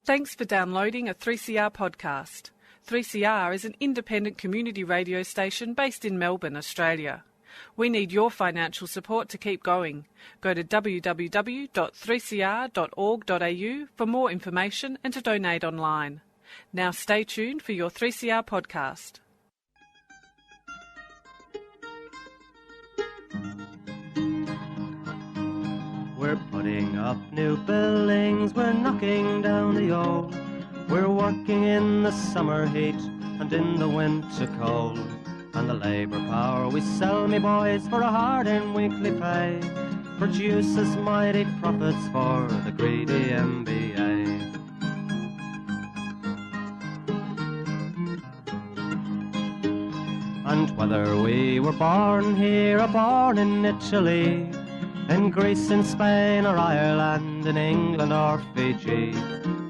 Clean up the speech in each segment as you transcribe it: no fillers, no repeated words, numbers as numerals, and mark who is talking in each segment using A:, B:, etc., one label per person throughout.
A: Thanks for downloading a 3CR podcast. 3CR is an independent community radio station based in Melbourne, Australia. We need your financial support to keep going. Go to www.3cr.org.au for more information and to donate online. Now stay tuned for your 3CR podcast.
B: We're putting up new buildings, we're knocking down the old. We're working in the summer heat and in the winter cold. And the labour power we sell, me boys, for a hard-earned weekly pay produces mighty profits for the greedy MBA. And whether we were born here or born in Italy, in Greece, in Spain or Ireland, in England or Fiji,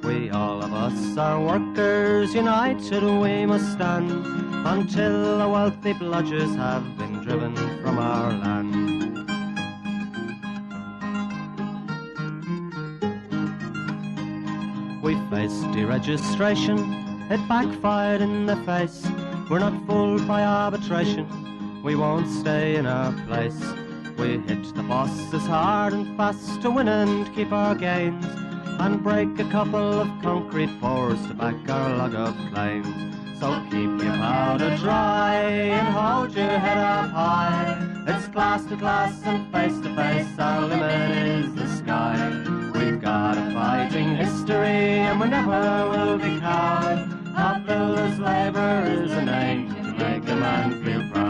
B: we all of us are workers, united we must stand, until the wealthy bludgers have been driven from our land. We faced deregistration, it backfired in the face. We're not fooled by arbitration, we won't stay in our place. We hit the bosses hard and fast to win and keep our gains, and break a couple of concrete pours to back our log of claims. So keep your powder dry and hold your head up high. It's class to class and face to face, our limit is the sky. We've got a fighting history and we never will be cowed. Our builders' labour is a name to make a man feel proud.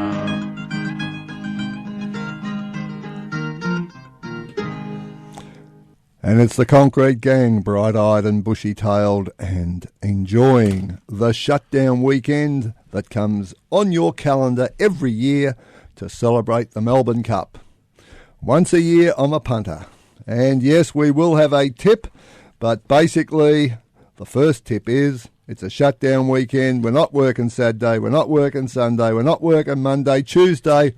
C: And it's the Concrete Gang, bright-eyed and bushy-tailed, and enjoying the shutdown weekend that comes on your calendar every year to celebrate the Melbourne Cup. Once a year, I'm a punter. And yes, we will have a tip, but basically the first tip is it's a shutdown weekend. We're not working Saturday, we're not working Sunday, we're not working Monday, Tuesday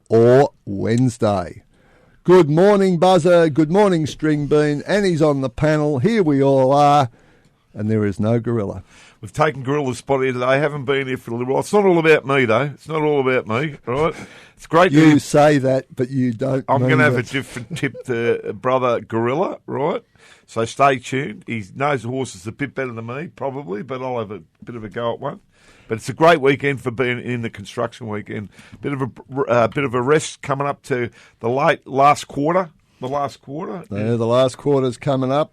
C: or Wednesday. Good morning, Buzzer. Good morning, String Bean. Annie's on the panel. Here we all are. And there is no gorilla.
D: We've taken Gorilla's spot here today. I haven't been here for a little while. It's not all about me, though. It's not all about me, right? It's great.
C: You say that, but you don't.
D: I'm going to have a different tip to brother Gorilla, right? So stay tuned. He knows the horses a bit better than me, probably, but I'll have a bit of a go at one. But it's a great weekend for being in the construction weekend. Bit of a rest coming up to the last quarter. The last quarter.
C: Yeah, the last quarter's coming up.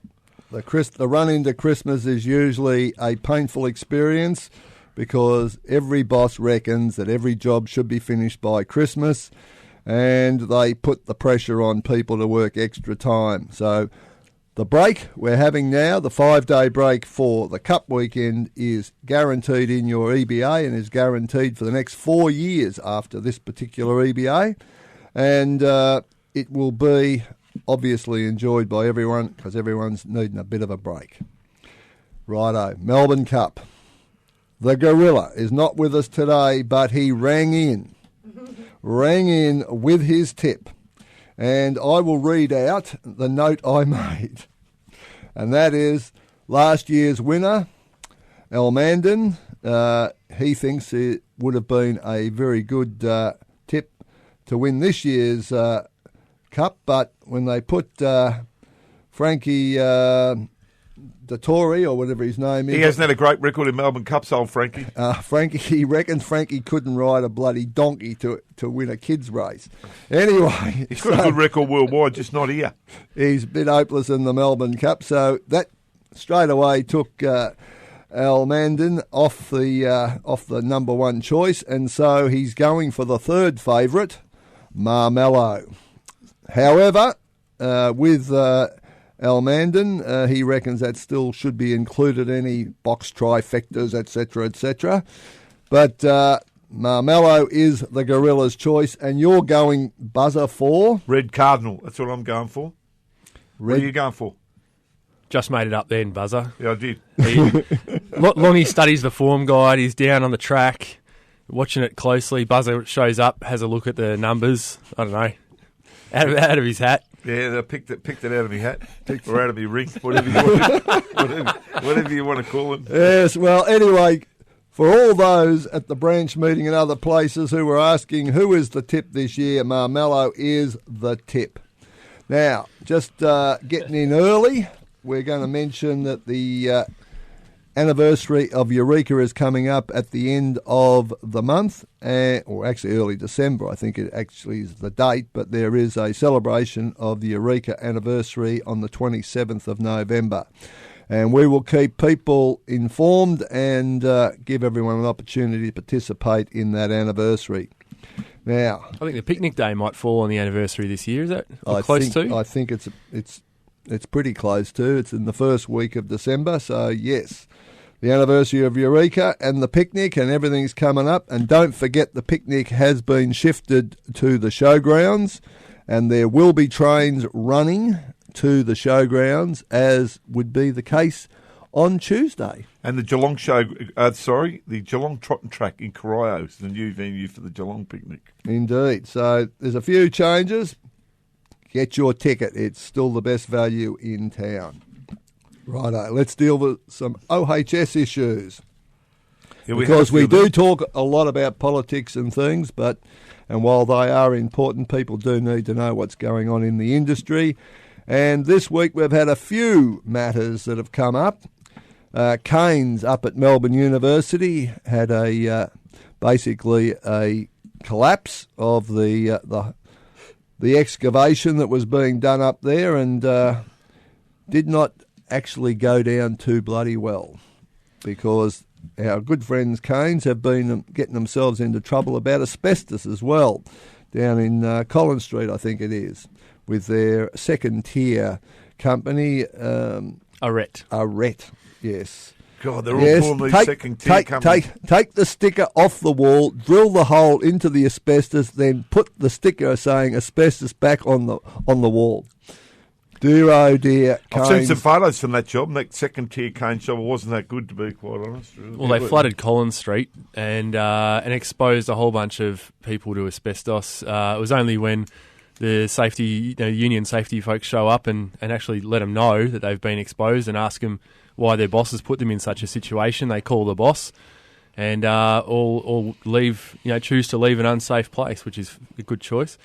C: The run into Christmas is usually a painful experience because every boss reckons that every job should be finished by Christmas, and they put the pressure on people to work extra time. So the break we're having now, the 5-day break for the Cup weekend, is guaranteed in your EBA and is guaranteed for the next 4 years after this particular EBA. And it will be obviously enjoyed by everyone because everyone's needing a bit of a break. Righto, Melbourne Cup. The Gorilla is not with us today, but he rang in with his tip. And I will read out the note I made. And that is last year's winner, El Mandan. He thinks it would have been a very good tip to win this year's Cup. But when they put Frankie Dettori, or whatever his name is.
D: He hasn't had a great record in Melbourne Cups, old Frankie.
C: He reckons Frankie couldn't ride a bloody donkey to win a kids' race. Anyway.
D: He's got a good record worldwide, just not here.
C: He's a bit hopeless in the Melbourne Cup, so that straight away took Al Mandan off the number one choice, and so he's going for the third favourite, Marmello. However, with Al Mandan, he reckons that still should be included, any box trifectas, etc., etc. But Marmello is the Gorilla's choice, and you're going, Buzzer, for?
D: Red Cardinal, that's what I'm going for. What are you going for?
E: Just made it up then, Buzzer.
D: Yeah, I did.
E: Longy studies the form guide. He's down on the track, watching it closely. Buzzer shows up, has a look at the numbers. I don't know, out of his hat.
D: Yeah, they picked it out of my hat, or out of my ring, whatever you want to call it.
C: Yes, well, anyway, for all those at the branch meeting and other places who were asking who is the tip this year, Marmello is the tip. Now, just getting in early, we're going to mention that the anniversary of Eureka is coming up at the end of the month, or actually early December, I think it actually is the date, but there is a celebration of the Eureka anniversary on the 27th of November. And we will keep people informed and give everyone an opportunity to participate in that anniversary. Now,
E: I think the picnic day might fall on the anniversary this year. Is that close to?
C: I think it's pretty close to. It's in the first week of December, so yes. The anniversary of Eureka and the picnic and everything's coming up. And don't forget the picnic has been shifted to the showgrounds and there will be trains running to the showgrounds as would be the case on Tuesday.
D: And the Geelong the Geelong Trotting Track in Corio is the new venue for the Geelong picnic.
C: Indeed. So there's a few changes. Get your ticket. It's still the best value in town. Righto, let's deal with some OHS issues. Because we do talk a lot about politics and things, and while they are important, people do need to know what's going on in the industry. And this week we've had a few matters that have come up. Keynes up at Melbourne University had basically a collapse of the excavation that was being done up there, and did not actually go down too bloody well, because our good friends Keynes have been getting themselves into trouble about asbestos as well, down in Collins Street, I think it is, with their second tier company, Arret, yes.
D: God, they're all calling these second tier companies.
C: Take the sticker off the wall, drill the hole into the asbestos, then put the sticker saying asbestos back on the wall. Dear, oh dear, Keynes.
D: I've seen some photos from that job, and that second-tier Keynes job wasn't that good, to be quite honest. Really.
E: Well, they flooded Collins Street and exposed a whole bunch of people to asbestos. It was only when the union safety folks show up and actually let them know that they've been exposed and ask them why their bosses put them in such a situation. They call the boss and all leave, choose to leave an unsafe place, which is a good choice.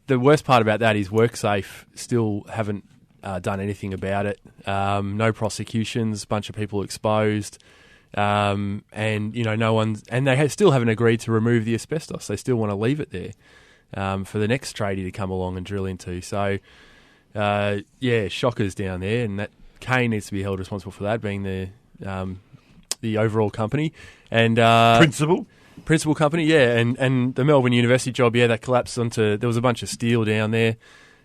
E: The worst part about that is WorkSafe still haven't done anything about it. No prosecutions, a bunch of people exposed, and no one's. And they still haven't agreed to remove the asbestos. They still want to leave it there for the next tradie to come along and drill into. So, shockers down there, and that Kane needs to be held responsible for that, being the overall company and Principal company, yeah, and the Melbourne University job, yeah, that collapsed onto. There was a bunch of steel down there,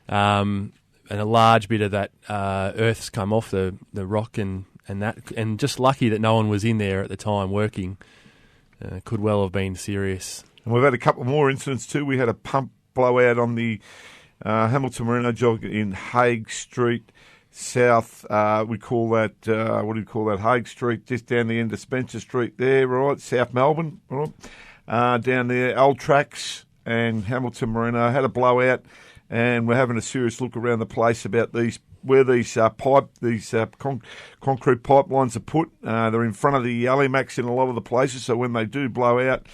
E: and a large bit of that earth's come off the rock and that, and just lucky that no one was in there at the time working. Could well have been serious.
D: And we've had a couple more incidents too. We had a pump blowout on the Hamilton Marino job in Hague Street South. We call that, what do you call that? Hague Street, just down the end of Spencer Street there, right? South Melbourne, right? Down there, Old Tracks and Hamilton Marino had a blowout, and we're having a serious look around the place about where these concrete pipelines are put. They're in front of the Alimax in a lot of the places, so when they do blow out,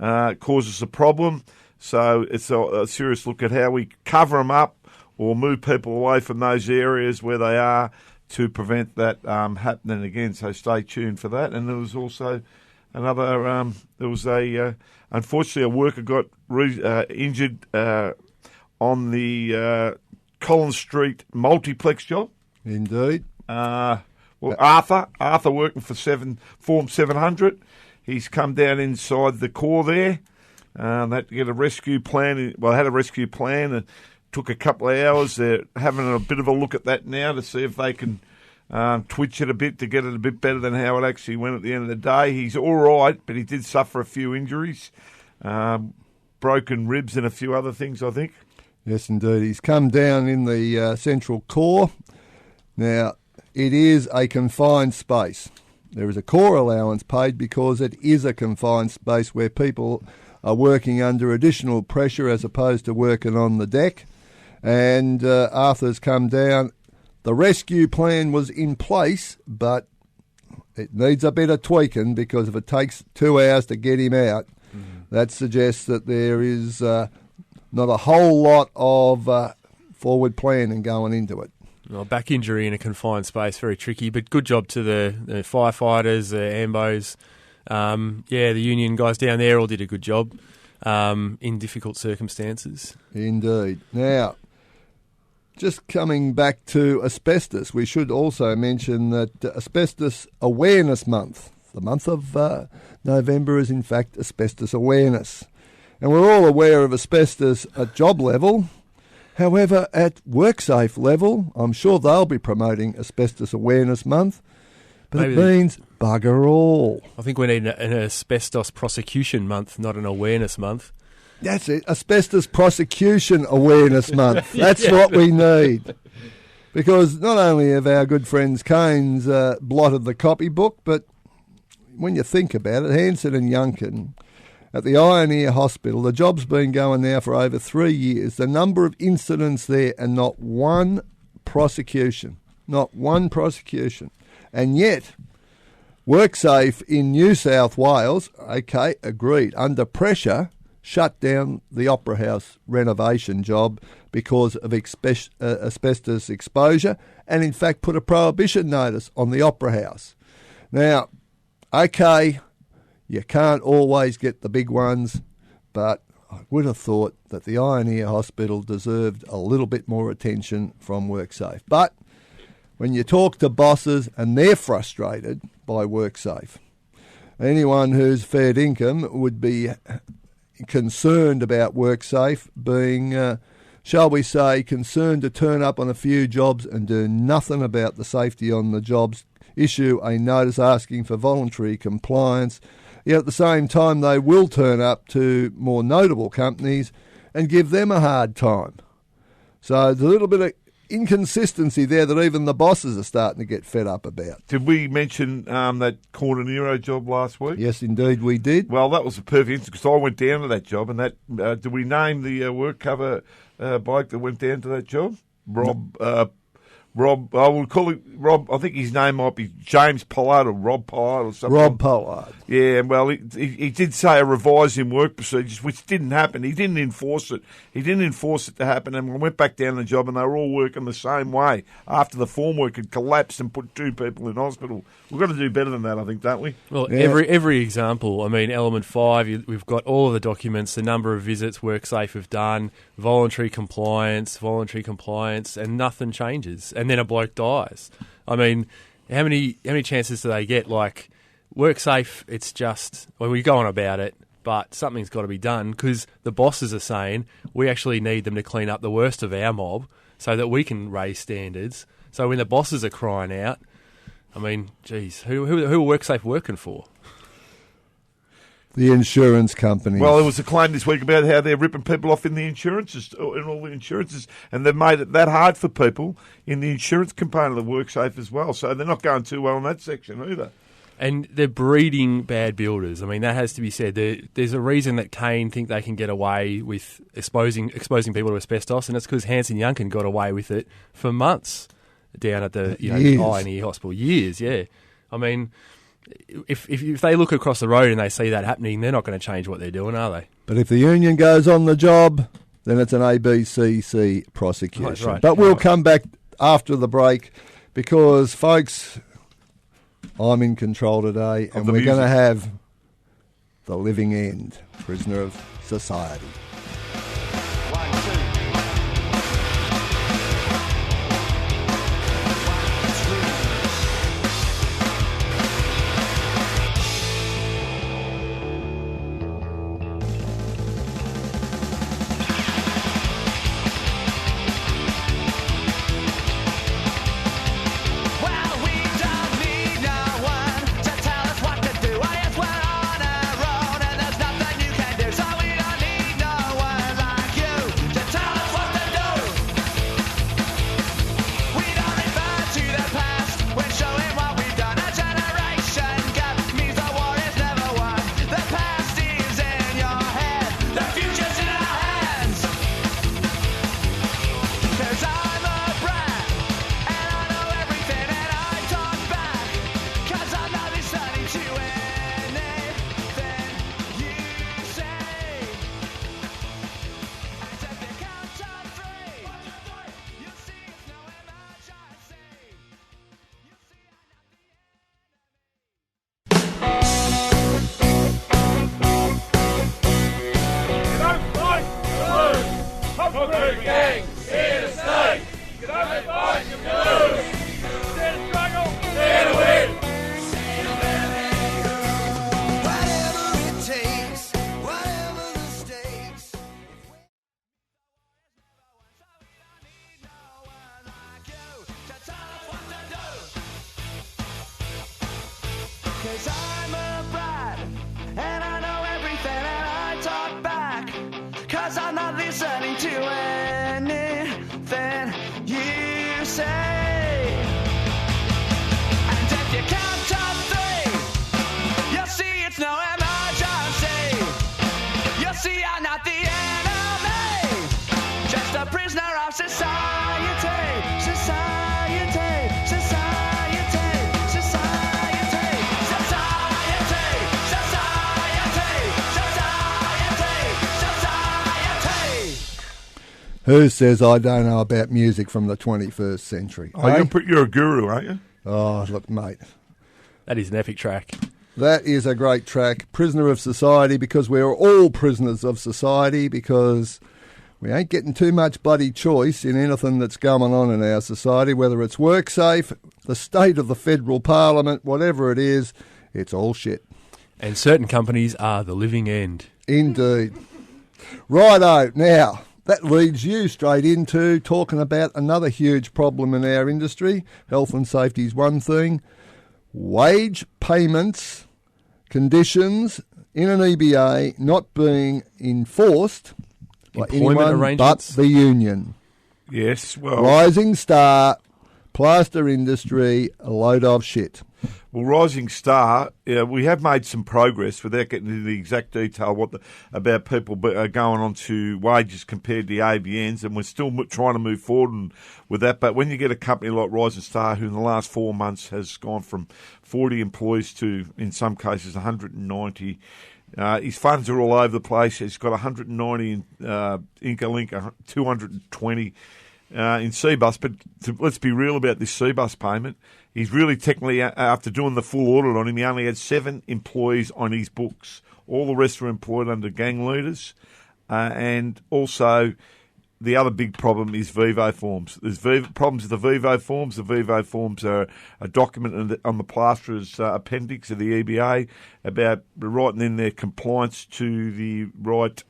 D: it causes a problem. So it's a serious look at how we cover them up or move people away from those areas where they are to prevent that happening again. So stay tuned for that. And there was also another, unfortunately, a worker got injured on the Collins Street multiplex job.
C: Indeed.
D: Arthur working for Form 700. He's come down inside the core there. They had to get a rescue plan. Well, had a rescue plan and took a couple of hours. They're having a bit of a look at that now to see if they can twitch it a bit to get it a bit better than how it actually went at the end of the day. He's all right, but he did suffer a few injuries, broken ribs and a few other things, I think.
C: Yes, indeed. He's come down in the central core. Now, it is a confined space. There is a core allowance paid because it is a confined space where people are working under additional pressure as opposed to working on the deck. And Arthur's come down. The rescue plan was in place, but it needs a bit of tweaking, because if it takes 2 hours to get him out, that suggests that there is not a whole lot of forward planning going into it.
E: Well, back injury in a confined space, very tricky, but good job to the firefighters, the ambos. The union guys down there all did a good job in difficult circumstances.
C: Indeed. Now, just coming back to asbestos, we should also mention that Asbestos Awareness Month, the month of November, is in fact asbestos awareness. And we're all aware of asbestos at job level. However, at WorkSafe level, I'm sure they'll be promoting Asbestos Awareness Month, but maybe it means bugger all.
E: I think we need an asbestos prosecution month, not an awareness month.
C: That's it, Asbestos Prosecution Awareness Month. That's what we need. Because not only have our good friends Canes blotted the copybook, but when you think about it, Hanson and Yunkin, at the Iron Ear Hospital, the job's been going now for over 3 years. The number of incidents there, and not one prosecution. Not one prosecution. And yet, WorkSafe in New South Wales, okay, agreed, under pressure, shut down the Opera House renovation job because of asbestos exposure, and in fact put a prohibition notice on the Opera House. Now, okay, you can't always get the big ones, but I would have thought that the Iron Ear Hospital deserved a little bit more attention from WorkSafe. But when you talk to bosses and they're frustrated by WorkSafe, anyone who's fair income would be concerned about WorkSafe being, shall we say, concerned to turn up on a few jobs and do nothing about the safety on the jobs, issue a notice asking for voluntary compliance. Yet at the same time, they will turn up to more notable companies and give them a hard time. So there's a little bit of inconsistency there that even the bosses are starting to get fed up about.
D: Did we mention that Cornero job last week?
C: Yes, indeed we did.
D: Well, that was a perfect instance, because I went down to that job, and that did we name the work cover bloke that went down to that job? Rob, I will call it Rob. I think his name might be James Pollard or Rob Pollard or something.
C: Rob Pollard.
D: Yeah, well, he did say a revising work procedures, which didn't happen. He didn't enforce it. He didn't enforce it to happen, and we went back down to the job, and they were all working the same way after the formwork had collapsed and put 2 people in hospital. We've got to do better than that, I think, don't we?
E: Well, yeah. every example. I mean, Element 5, we've got all of the documents, the number of visits WorkSafe have done, voluntary compliance, and nothing changes. And then a bloke dies. I mean, how many chances do they get? Like, WorkSafe, it's just, well, we go on about it, but something's got to be done, because the bosses are saying we actually need them to clean up the worst of our mob so that we can raise standards. So when the bosses are crying out, I mean, geez, who are WorkSafe working for?
C: The insurance companies.
D: Well, there was a claim this week about how they're ripping people off in the insurances, in all the insurances, and they've made it that hard for people in the insurance component of WorkSafe as well. So they're not going too well in that section either.
E: And they're breeding bad builders. I mean, that has to be said. There's a reason that Kane think they can get away with exposing people to asbestos, and it's because Hanson Yunkin got away with it for months down at the Iron Ear Hospital. Years, yeah. I mean, if they look across the road and they see that happening, they're not going to change what they're doing, are they?
C: But if the union goes on the job, then it's an ABCC prosecution.
E: That's right.
C: But we'll come back after the break, because, folks, I'm in control today, and we're going to have The Living End, Prisoner of Society.
F: 'Cause I'm a brat, and I know everything, and I talk back. 'Cause I'm not listening to anything you say. And if you count top three, you'll see it's no emergency. You'll see I'm not the enemy, just a prisoner of society. Society, society, society, society, society, society.
C: Who says I don't know about music from the 21st century?
D: Oh, you're a guru, aren't you?
C: Oh, look, mate.
E: That is an epic track.
C: That is a great track. Prisoner of Society, because we're all prisoners of society, because we ain't getting too much bloody choice in anything that's going on in our society, whether it's WorkSafe, the state of the federal parliament, whatever it is, it's all shit.
E: And certain companies are the living end.
C: Indeed. Righto, now, that leads you straight into talking about another huge problem in our industry. Health and safety is one thing. Wage payments, conditions in an EBA not being enforced by anyone but the union.
D: Yes, well...
C: Rising Star, plaster industry, a load of shit.
D: Well, Rising Star, we have made some progress without getting into the exact detail about people going on to wages compared to the ABNs, and we're still trying to move forward with that. But when you get a company like Rising Star, who in the last 4 months has gone from 40 employees to, in some cases, 190, his funds are all over the place. He's got 190 in Inca-Link, 220 in CBus. But let's be real about this CBus payment. He's really technically, after doing the full audit on him, he only had 7 employees on his books. All the rest were employed under gang leaders. And also, the other big problem is Vivo forms. There's problems with the Vivo forms. The Vivo forms are a document on the plasterer's appendix of the EBA about writing in their compliance to the right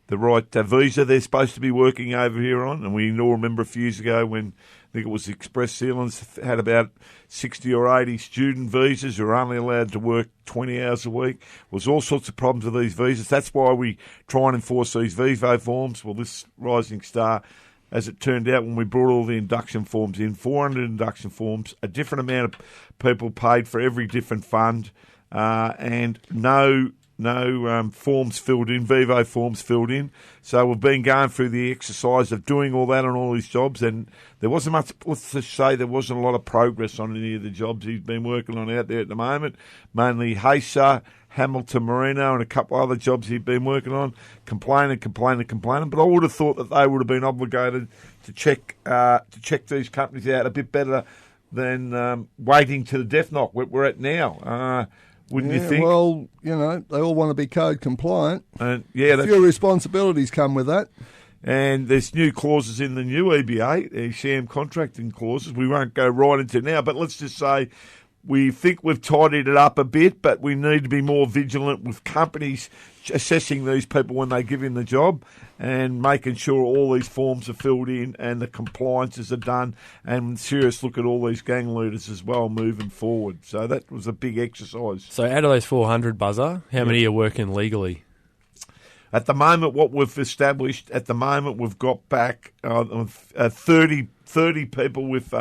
D: visa they're supposed to be working over here on. And we all remember a few years ago when I think it was Express Sealants had about 60 or 80 student visas who were only allowed to work 20 hours a week. There was all sorts of problems with these visas. That's why we try and enforce these Vivo forms. Well, this Rising Star, as it turned out, when we brought all the induction forms in, 400 induction forms, a different amount of people paid for every different fund, and no forms filled in, Vivo forms filled in. So we've been going through the exercise of doing all that on all these jobs, and there wasn't much, let's just say there wasn't a lot of progress on any of the jobs he's been working on out there at the moment, mainly Hasa, Hamilton Marino, and a couple other jobs he'd been working on, complaining. But I would have thought that they would have been obligated to check these companies out a bit better than waiting to the death knock where we're at now. Wouldn't you think?
C: Well, they all want to be code compliant.
D: A
C: few responsibilities come with that.
D: And there's new clauses in the new EBA, the sham contracting clauses. We won't go right into now, but let's just say we think we've tidied it up a bit, but we need to be more vigilant with companies assessing these people when they give in the job and making sure all these forms are filled in and the compliances are done, and serious look at all these gang leaders as well moving forward. So that was a big exercise.
E: So out of those 400, Buzzer, how many are working legally?
D: At the moment, what we've established, we've got back 30 people with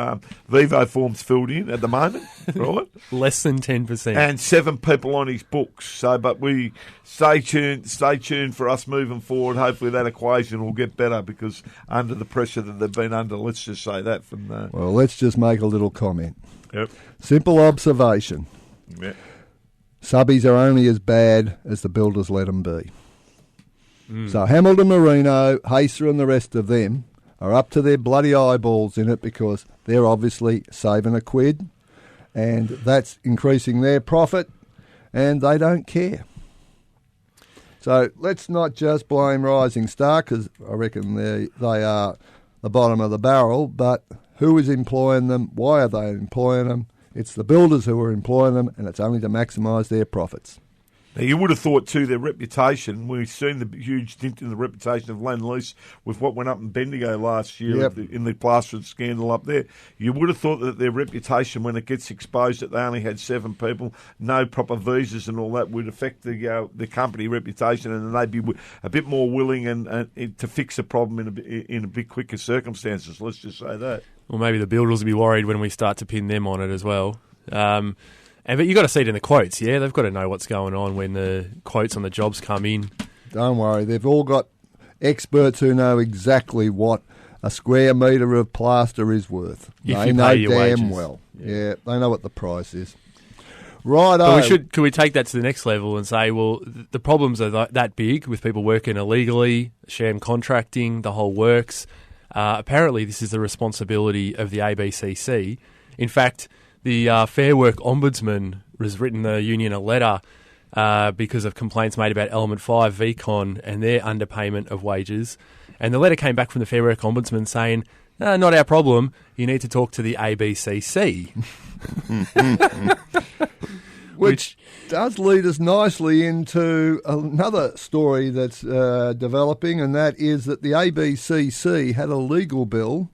D: Vivo forms filled in at the moment, right?
E: Less than 10%.
D: And 7 people on his books. So, but we stay tuned for us moving forward. Hopefully that equation will get better, because under the pressure that they've been under, let's just say that from the...
C: Well, let's just make a little comment.
D: Yep.
C: Simple observation.
D: Yep.
C: Subbies are only as bad as the builders let them be. So Hamilton Marino, Haser and the rest of them are up to their bloody eyeballs in it, because they're obviously saving a quid, and that's increasing their profit, and they don't care. So let's not just blame Rising Star, because I reckon they are the bottom of the barrel, but who is employing them? Why are they employing them? It's the builders who are employing them, and it's only to maximise their profits.
D: Now, you would have thought, too, their reputation, we've seen the huge dint in the reputation of Lend-Lease with what went up in Bendigo last year in the plastered scandal up there. You would have thought that their reputation, when it gets exposed that they only had 7 people, no proper visas and all that, would affect the company reputation, and they'd be a bit more willing and to fix a problem in a bit quicker circumstances. Let's just say that.
E: Well, maybe the builders will be worried when we start to pin them on it as well. But you got to see it in the quotes, yeah? They've got to know what's going on when the quotes on the jobs come in.
C: Don't worry, they've all got experts who know exactly what a square metre of plaster is worth. They know damn well. Yeah, they know what the price is. Right.
E: Could we take that to the next level and say, well, the problems are that big with people working illegally, sham contracting, the whole works. Apparently, this is the responsibility of the ABCC. In fact, the Fair Work Ombudsman has written the union a letter because of complaints made about Element 5 VCon and their underpayment of wages. And the letter came back from the Fair Work Ombudsman saying, no, not our problem. You need to talk to the ABCC.
C: Which does lead us nicely into another story that's developing, and that is that the ABCC had a legal bill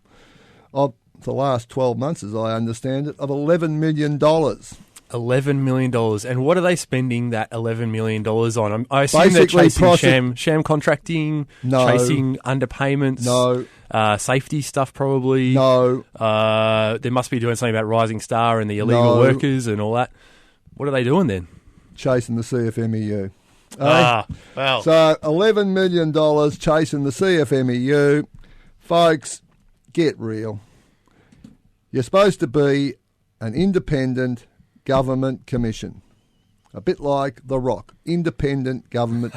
C: of the last 12 months, as I understand it, of $11 million.
E: $11 million. And what are they spending that $11 million on? I assume they're chasing sham contracting, chasing underpayments, safety stuff probably.
C: No.
E: They must be doing something about Rising Star and the illegal workers and all that. What are they doing then?
C: Chasing the CFMEU.
E: Well.
C: So $11 million chasing the CFMEU. Folks, get real. You're supposed to be an independent government commission. A bit like The Rock. Independent government.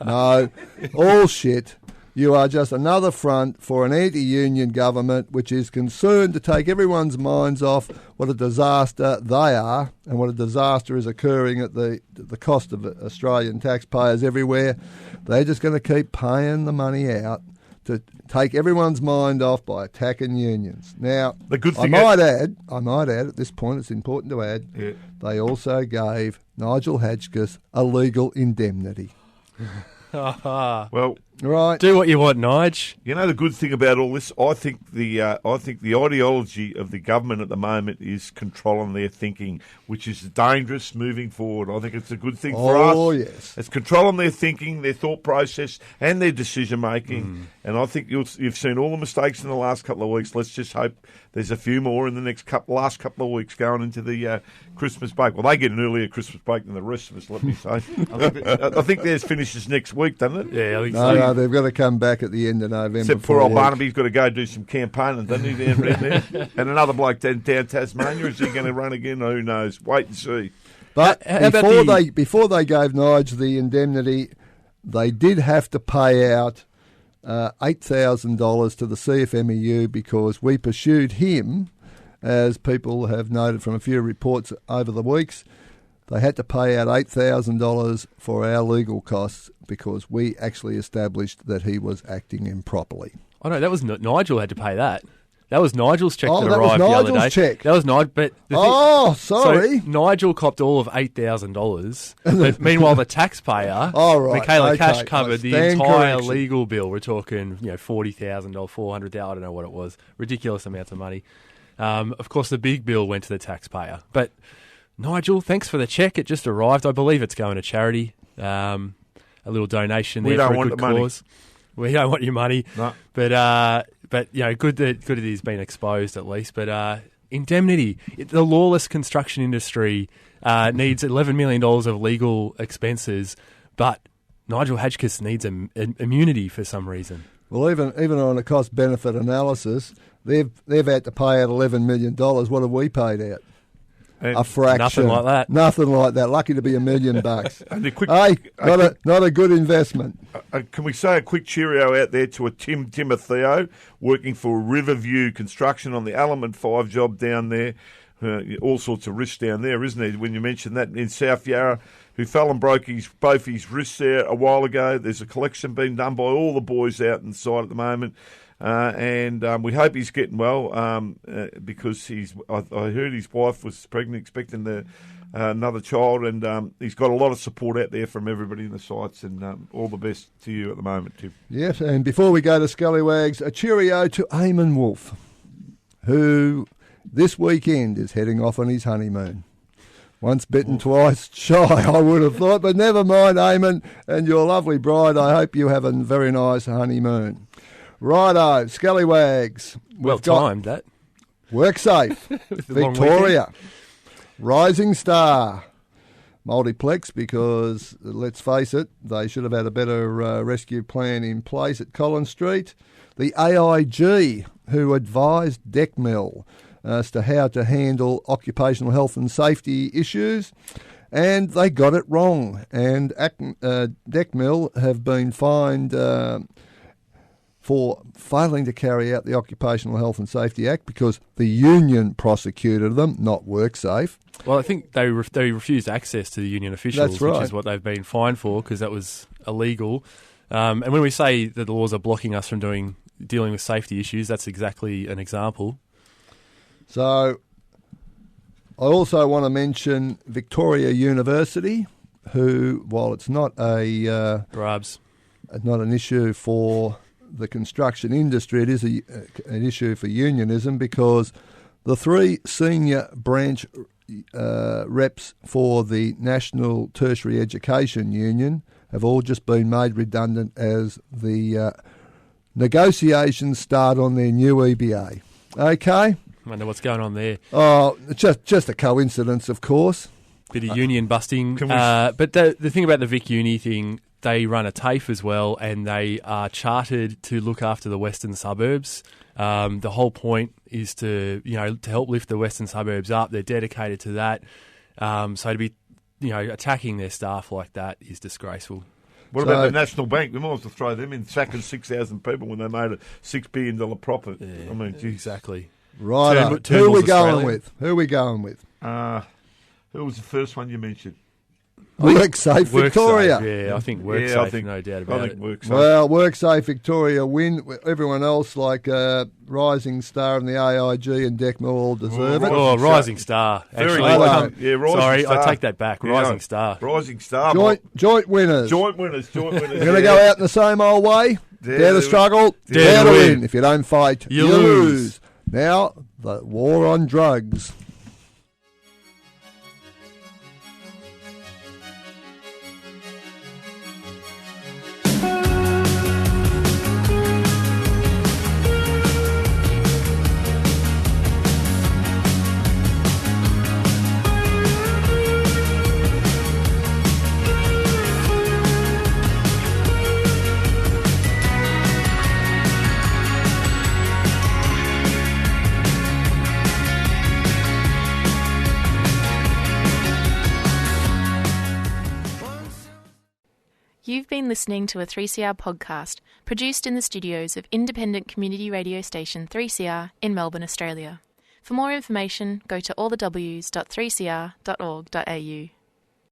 C: No, all shit. You are just another front for an anti-union government which is concerned to take everyone's minds off what a disaster they are and what a disaster is occurring at the cost of Australian taxpayers everywhere. They're just going to keep paying the money out to take everyone's mind off by attacking unions. Now,
D: the good thing
C: I might add at this point, it's important to add, they also gave Nigel Hadgkiss a legal indemnity.
D: Well,
C: right.
E: Do what you want, Nige.
D: You know the good thing about all this, I think the ideology of the government at the moment is controlling their thinking, which is dangerous moving forward. I think it's a good thing for us.
C: Oh yes,
D: it's controlling their thinking, their thought process, and their decision making. And I think you've seen all the mistakes in the last couple of weeks. Let's just hope there's a few more in the last couple of weeks going into the Christmas break. Well, they get an earlier Christmas break than the rest of us, let me say. I think theirs finishes next week, doesn't it?
E: Yeah, I think so.
C: No, they've got to come back at the end of November.
D: Except for old Barnaby's got to go do some campaigning, doesn't he, down there? And another bloke down Tasmania. Is he going to run again? Who knows? Wait and see.
C: But before they gave Nige the indemnity, they did have to pay out $8,000 to the CFMEU because we pursued him, as people have noted from a few reports over the weeks. They had to pay out $8,000 for our legal costs because we actually established that he was acting improperly.
E: Oh no, that was Nigel had to pay that. That was Nigel's check that arrived
C: was
E: the other
C: Nigel's
E: day.
C: Check.
E: That was Nigel. But
C: sorry.
E: So Nigel copped all of $8,000. But meanwhile, the taxpayer, Michaela Cash, covered the entire legal bill. We're talking, $40,000, $400,000. I don't know what it was. Ridiculous amounts of money. Of course, the big bill went to the taxpayer. But Nigel, thanks for the check. It just arrived. I believe it's going to charity. A little donation there for a good cause. We don't want your money.
D: No.
E: But good that he's been exposed at least. But indemnity. The lawless construction industry needs $11 million of legal expenses, but Nigel Hadgkiss needs immunity for some reason.
C: Well, even on a cost-benefit analysis, they've had to pay out $11 million. What have we paid out? A fraction.
E: Nothing like that.
C: Nothing like that. Lucky to be $1 million.
D: And
C: not a good investment.
D: Can we say a quick cheerio out there to a Timotheo working for Riverview Construction on the Element 5 job down there. All sorts of risks down there, isn't there? When you mentioned that in South Yarra, who fell and broke both his wrists there a while ago. There's a collection being done by all the boys out inside at the moment. and we hope he's getting well because I heard his wife was pregnant, expecting another child, and he's got a lot of support out there from everybody in the sites, and all the best to you at the moment, Tim.
C: Yes, and before we go to Scallywags, a cheerio to Eamon Wolf, who this weekend is heading off on his honeymoon. Once bitten, twice shy, I would have thought, but never mind, Eamon, and your lovely bride. I hope you have a very nice honeymoon. Righto, Scallywags.
E: Well timed, that.
C: WorkSafe, Victoria, Rising Star, Multiplex, because, let's face it, they should have had a better rescue plan in place at Collins Street. The AIG, who advised Decmil as to how to handle occupational health and safety issues, and they got it wrong. And Decmil have been fined for failing to carry out the Occupational Health and Safety Act because the union prosecuted them, not WorkSafe.
E: Well, I think they refused access to the union officials,
C: That's right.
E: which is what they've been fined for because that was illegal. And when we say that the laws are blocking us from dealing with safety issues, that's exactly an example.
C: So I also want to mention Victoria University, who, while it's not not an issue for the construction industry, it is an issue for unionism, because the 3 senior branch reps for the National Tertiary Education Union have all just been made redundant as the negotiations start on their new EBA. Okay?
E: I wonder what's going on there.
C: Oh, just a coincidence, of course.
E: Bit of union busting. But the thing about the Vic Uni thing, they run a TAFE as well, and they are chartered to look after the western suburbs. The whole point is to help lift the western suburbs up. They're dedicated to that. So to be attacking their staff like that is disgraceful.
D: What about the National Bank? We might as well throw them in, sacking 6,000 people when they made a $6 billion profit.
E: Yeah,
D: I mean, geez.
E: Exactly.
C: Right. Who are we going with? Who
D: was the first one you mentioned?
C: WorkSafe Victoria.
E: Yeah, I think WorkSafe, no doubt about it.
D: WorkSafe.
C: Well, WorkSafe Victoria win. Everyone else, like Rising Star and the AIG and Decmil, all deserve it.
E: Oh, Rising Star. Actually,
C: Rising
E: sorry,
D: Star.
E: I take that back. Rising Star.
D: Rising Star.
C: Joint winners.
D: Joint winners.
C: You're going to go out in the same old way? Dare to struggle,
E: dare
C: to
E: to
C: win.
E: win.
C: If you don't fight, you lose. Now, the war on drugs.
G: You've been listening to a 3CR podcast produced in the studios of independent community radio station 3CR in Melbourne, Australia. For more information, go to allthews.3cr.org.au.